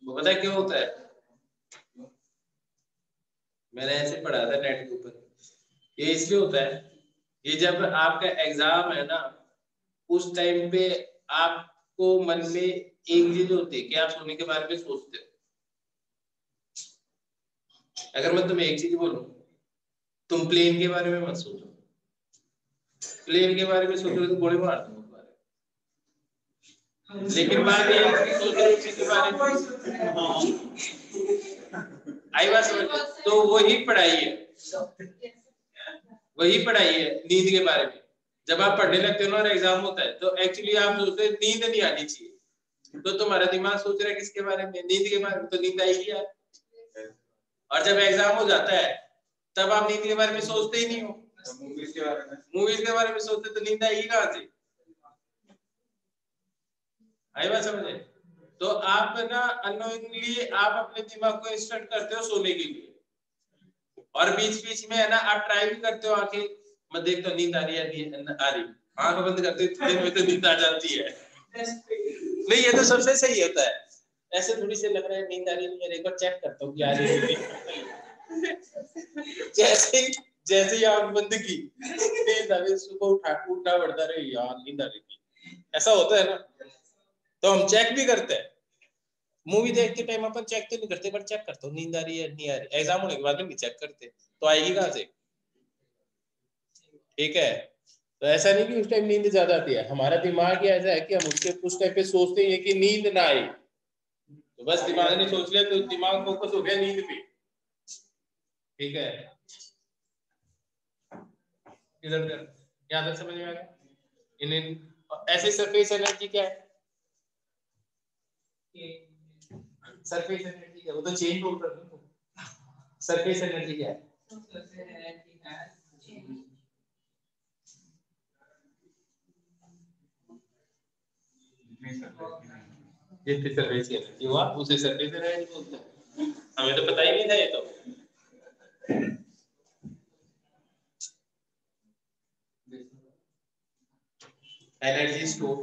A: वो पता है क्यों होता है? मैंने ऐसे पढ़ा था नेट के ऊपर, ये इसलिए होता है, ये जब आपका एग्जाम है ना उस टाइम पे आपको मन में एक चीज होती है कि आप सोने के बारे में सोचते हो। अगर मैं तुम्हें एक चीज बोलूं, तुम प्लेन के बारे में मत सोचो, प्लेन के बारे में सोचोगे तो गोली मार दूंगा तुम्हारे। लेकिन बात ये है सोच रहे चीज के बारे में आई बात समझ, तो वही पढ़ाई है, वही पढ़ाई है नींद के बारे में। जब आप पढ़ने लगते हो ना और एग्जाम होता है तो एक्चुअली आप सोचते नींद नहीं आनी चाहिए, तो तुम्हारा दिमाग सोच रहा है किसके बारे में? नींद के बारे में। तो नींद आएगी यार। और जब एग्जाम हो जाता है तब आप नींद के बारे में सोचते ही नहीं हो, मूवीज के बारे में सोचते तो नींद आएगी कहां से? आई बात समझे? तो आप ना अननोइंगली आप अपने दिमाग को इंस्ट्रक्ट करते हो सोने के लिए, और बीच बीच में है ना आप ट्राई भी करते हो आंखें मैं देखता हूँ नींद आ रही है, आ रही, आंख बंद करते दिन में तो नींद आ जाती है। नहीं ये तो सबसे सही होता है, ऐसे थोड़ी से लग रहा है नींद आ रही है, एक बार चेक करता हूँ क्या आ रही है। जैसे ही आंख बंद की नींद आ गई, सुबह उठा पड़ता, रहे यार नींद आ रही थी। ऐसा होता है ना, तो हम चेक भी करते हैं। मूवी देखते टाइम अपन चेक तो नहीं करते, पर चेक करते हो नींद आ रही है नहीं आ रही। एग्जाम होने के बाद में भी चेक करते, तो आएगी कहाँ से? ठीक है, तो ऐसा नहीं कि उस टाइम नींद ज्यादा आती है, हमारा दिमाग ही ऐसा है कि हम उसके उस टाइम पे सोचते हैं कि नींद ना आए, तो बस दिमाग ने सोच लिया, तो दिमाग फोकस हो गया नींद पे। ठीक है, इधर उधर यहाँ तक समझ में आ गया। इन ऐसे सरफेस एनर्जी क्या है? सरफेस एनर्जी क्या है? वो तो चेंज बोल रहा हूँ। सरफेस एनर्जी क्या है? जितनी सरफेस की एनर्जी हुआ उसे सरफेस एनर्जी बोलते हैं। हमें तो पता ही नहीं था ये तो। Energy store,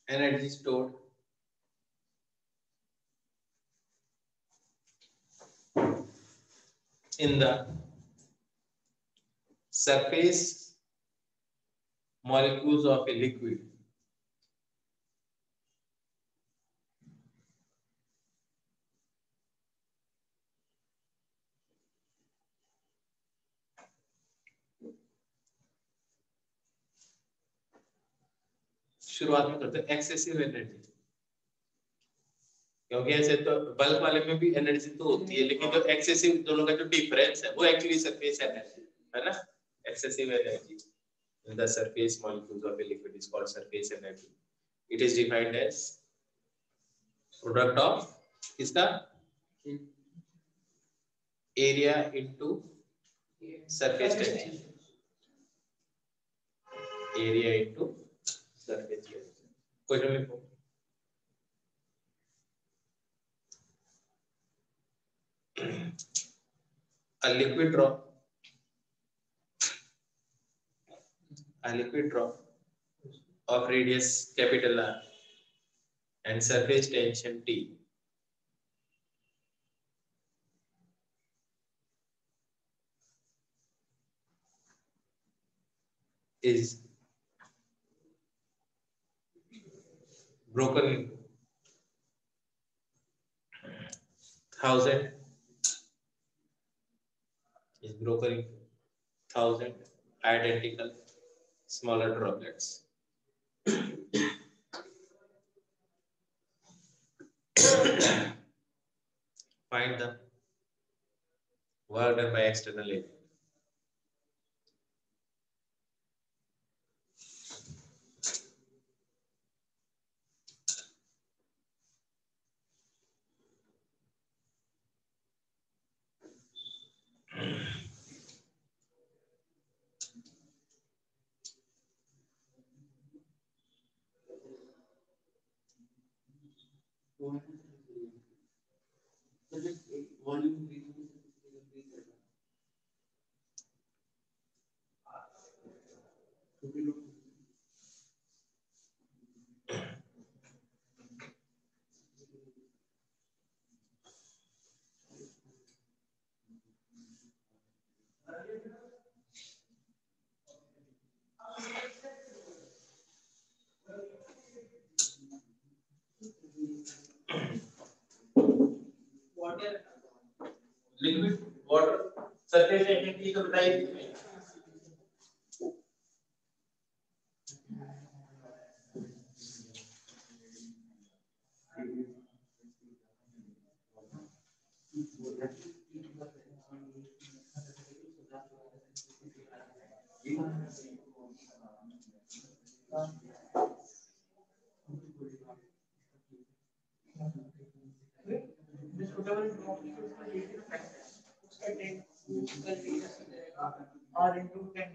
A: energy store in the surface molecules of a liquid शुरुआत में करते हैं एक्सेसिव एनर्जी, क्योंकि ऐसे तो बल्क वाले में भी एनर्जी तो होती है, लेकिन जो एक्सेसिव दोनों का जो डिफरेंस है वो एक्चुअली सरफेस एनर्जी है ना। Excessive energy in the surface molecules of a liquid is called surface energy. It is defined as product of किसका? area into surface tension, area into surface tension. Question लिखो। A liquid drop of radius capital R and surface tension T is broken into 1,000 identical smaller droplets. Find the work done by external agent. Liquid water surface tension तो बताइए। और इनटू 10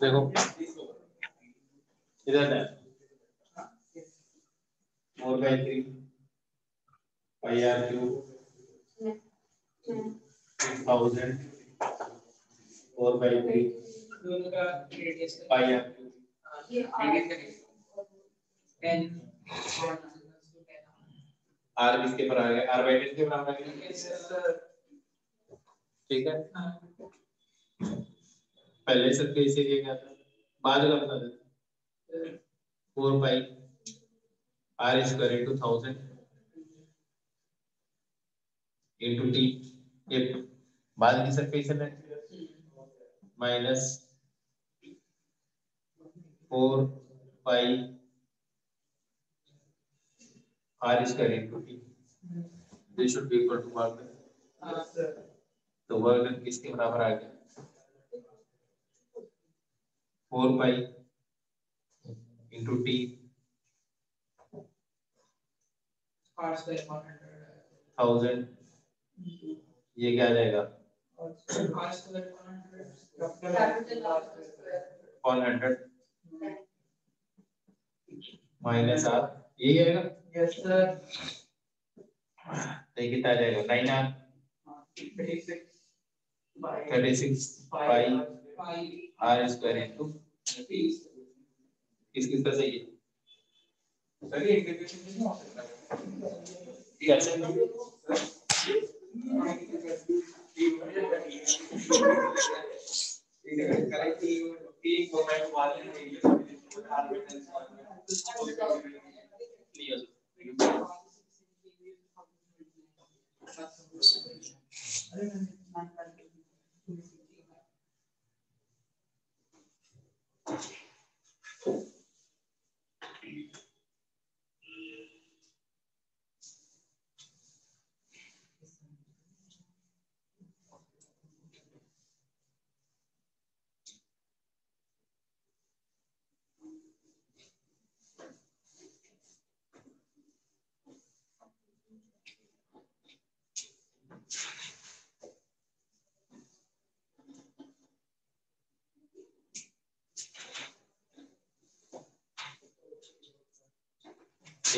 A: देखो इधर है 4/3 pi r cube 1000 4/3 pi r cube r किसके बराबर है? आर बाई 10 के बराबर है। ठीक है, पहले सरफेस एरिया क्या था, बाद का बता देते 4 pi r square into 1000 into T, ये बाद की सरफेस है minus 4 pi r square into T, this should be equal to work. तो वर्क किसके बराबर आ गया 4 पाई इंटू टी 1000, ये क्या आ जाएगा 100 माइनस आर, यही आएगा। यस सर, तो कितना आ जाएगा 9r 36 पाई आर स्क्वायर इंटू किसका सही है सही इंटीग्रेशन नहीं हो सकता कैसे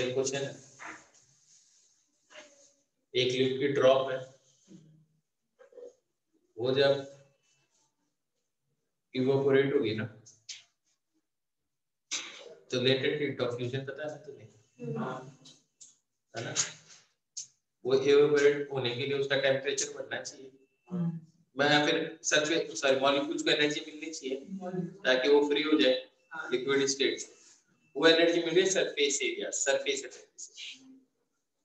A: एक क्वेश्चन है, एक लिक्विड ड्रॉप है, वो जब इवोपोरेट होगी ना तो लेटेंट हीट ऑफ फ्यूजन पता है तुम्हें, है ना, वो इवोपोरेट होने के लिए उसका टेम्परेचर बढ़ना चाहिए, मैं फिर सरफेस सॉरी मॉलिक्यूल्स को एनर्जी मिलनी चाहिए ताकि वो फ्री हो जाए लिक्विड स्टेट से, वो एनर्जी मिल रही है सरफेस एरिया, सरफेस एनर्जी।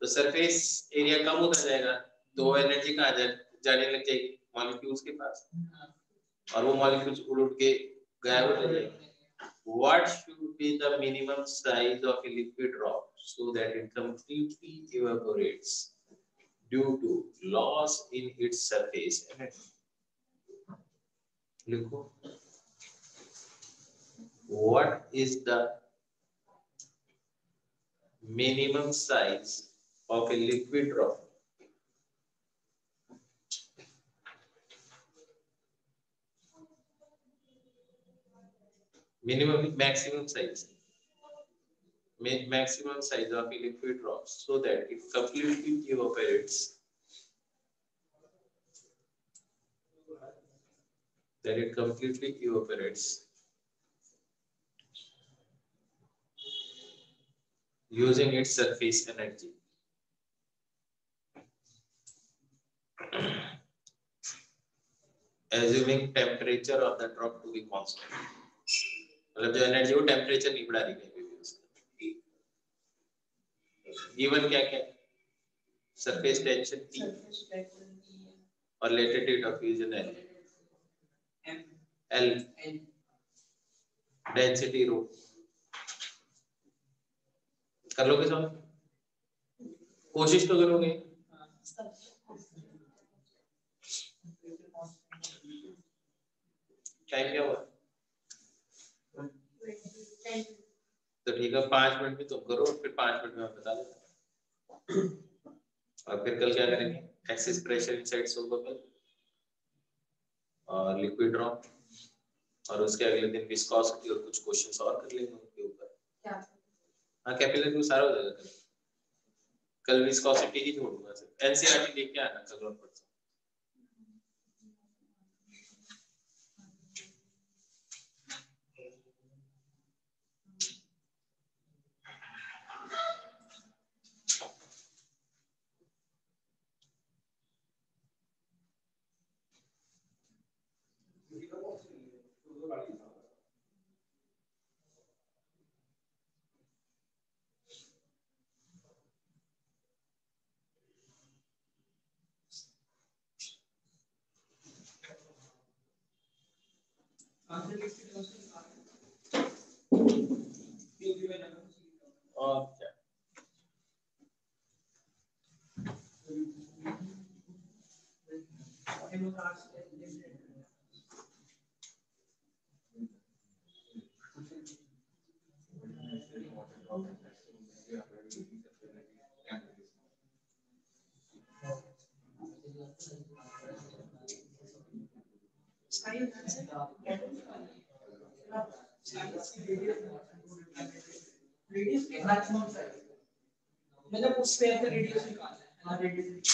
A: तो सरफेस एरिया कम होता जाएगा तो एनर्जी कहाँ जाने लग जाएगी मॉलिक्यूल्स के पास, और वो मॉलिक्यूल्स उड़ उड़ के गायब हो जाएंगे। What should be the minimum size of a liquid drop so that it completely evaporates due to loss in its surface energy? लिखो, what is the minimum size of a liquid drop maximum size of a liquid drop so that it completely evaporates using its surface energy. Assuming temperature of the drop to be constant, मतलब जो एनर्जी वो टेम्परेचर नहीं बढ़ा रही है उसका, गिवन क्या क्या सरफेस टेंशन T और latent heat of fusion L, density rho, कर लोगे समझ, कोशिश तो करोगे। टाइम क्या हुआ तो ठीक है 5 मिनट में तुम करो फिर 5 मिनट में मैं बता दूंगा, और फिर कल क्या करेंगे एक्सेस प्रेशर इनसाइड सोल्वर और लिक्विड ड्रॉप और उसके अगले दिन विस्कोसिटी और कुछ क्वेश्चंस और कर लेंगे उनके ऊपर। क्या? हाँ कैपिलरी में सारा हो जाएगा। कल विस्कोसिटी ही छोड़ूंगा सिर्फ। एनसीईआरटी लेके आना कल और परसों। और क्या
C: रेडियस के मैक्सिमम साइज मतलब उस स्फीयर का रेडियस निकालना है ना रेडियस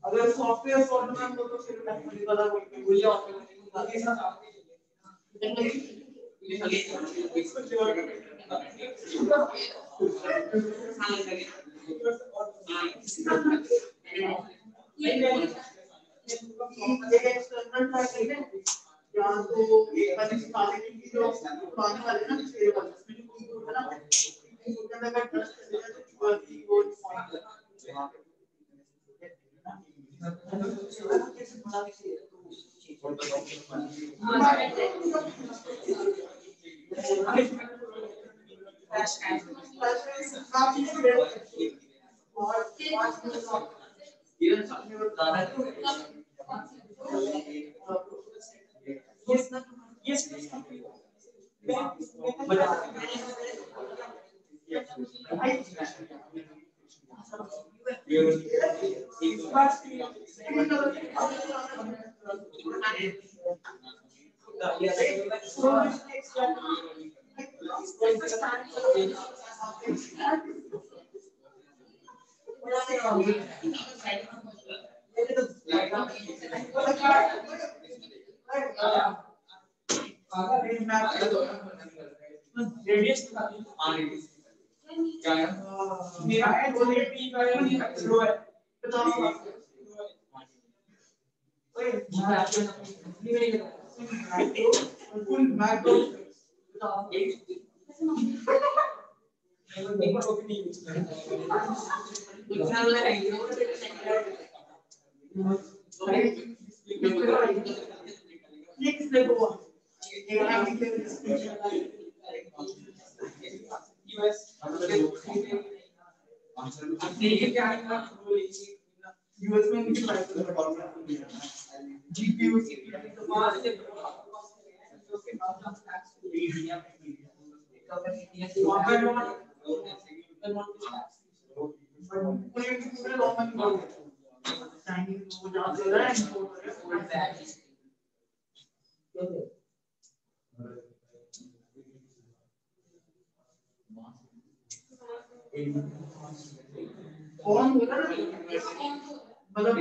C: अगर सॉफ्टवेयर फॉर्मेट हो तो फिर मैं वाला बोलिए will not be taxed. But पूरे लॉ में बोल चाइनीज वो जहाँ से रहा है इम्पोर्ट हो रहा है ओल्ड बैग कौन बोला ना मतलब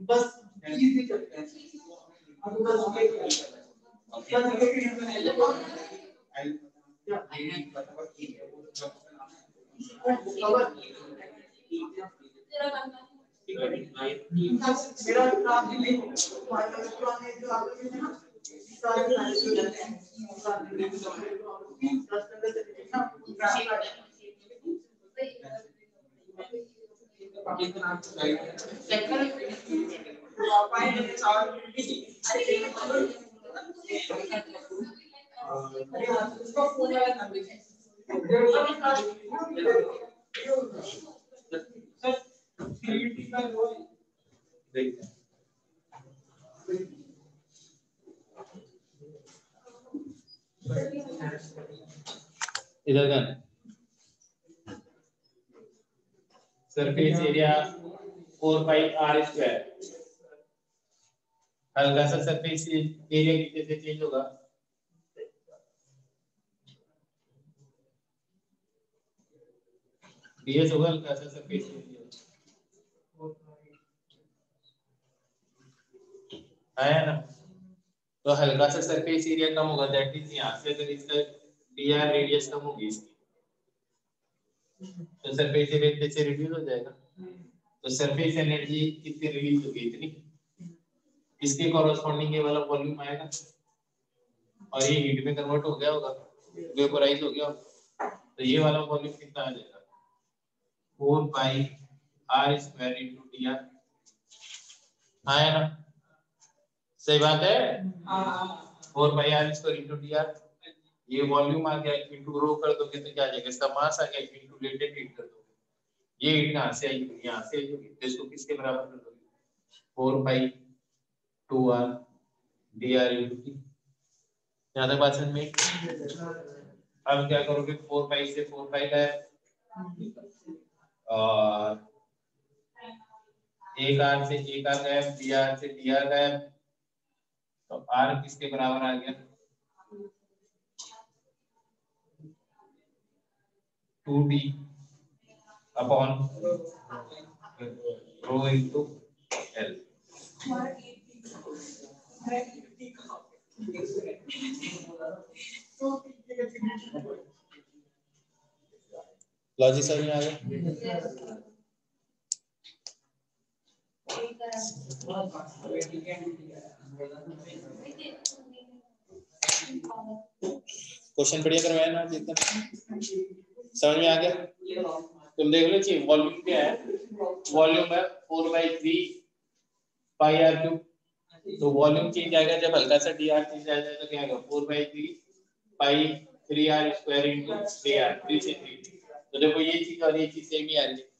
C: बस इजी करते हैं अब बस ये मेरा काम नहीं पुराने जो आगे है ना सारे जो रहते हैं
A: इधर का सरफेस एरिया 4 पाई r स्क्वायर हल्का सा सरफेस एरिया कितने से चेंज होगा ds होगा हल्का सा सरफेस एरिया आया ना तो हल्का सा सरफेस एरिया कम होगा दैट इज यहां से अगर इसका dr रेडियस कम होगी इसकी तो सरफेस एरिया से रिड्यूस हो जाएगा तो सरफेस एनर्जी कितनी रिलीज होगी इतनी इसके कॉरेस्पॉन्डिंग ये वाला वॉल्यूम आएगा और ये हीट में कन्वर्ट हो गया होगा वेपोराइज हो गया तो ये वाला वॉल्यूम कितना आ जाएगा 4 पाई r स्क्वायर इनटू dr आया ना सही बात है 4 पाई r स्क्वायर इनटू dr ये वॉल्यूम आ गया इनटू रो कर दोगे तो क्या आ जाएगा इसका मास आ गया इनटू लेटेंट हीट कर दोगे ये हीट कहां से आई यहां से आई होगी तो इसको किसके बराबर कर दोगे 4 पाई 2r dr इनटू t यहां तक बात समझ में अब क्या करोगे 4 पाई से 4 पाई का और एक r से एक r गया dr से dr गया तो r किसके बराबर आ गया 2d upon rho into l logic समझ में आ गया क्वेश्चन बढ़िया करवाया ना एकदम समझ में आ गया तुम देख लो चाहिए वॉल्यूम क्या है वॉल्यूम है 4/3 पाई r क्यूब तो वॉल्यूम चेंज आएगा जब हल्का सा dr चेंज आ जाएगा तो क्या आएगा 4/3 पाई 3r स्क्वायर इनटू 3r 3 से 3 तो देखो ये चीज और ये चीज सेम ही आ रही है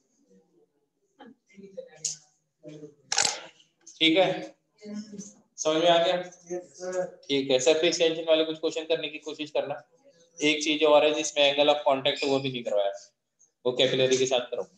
A: ठीक है समझ में आ गया ठीक है सरफेस टेंशन वाले कुछ क्वेश्चन करने की कोशिश करना एक चीज और है जिसमें एंगल ऑफ कांटेक्ट वो भी नहीं करवाया वो कैपिलरी के साथ करो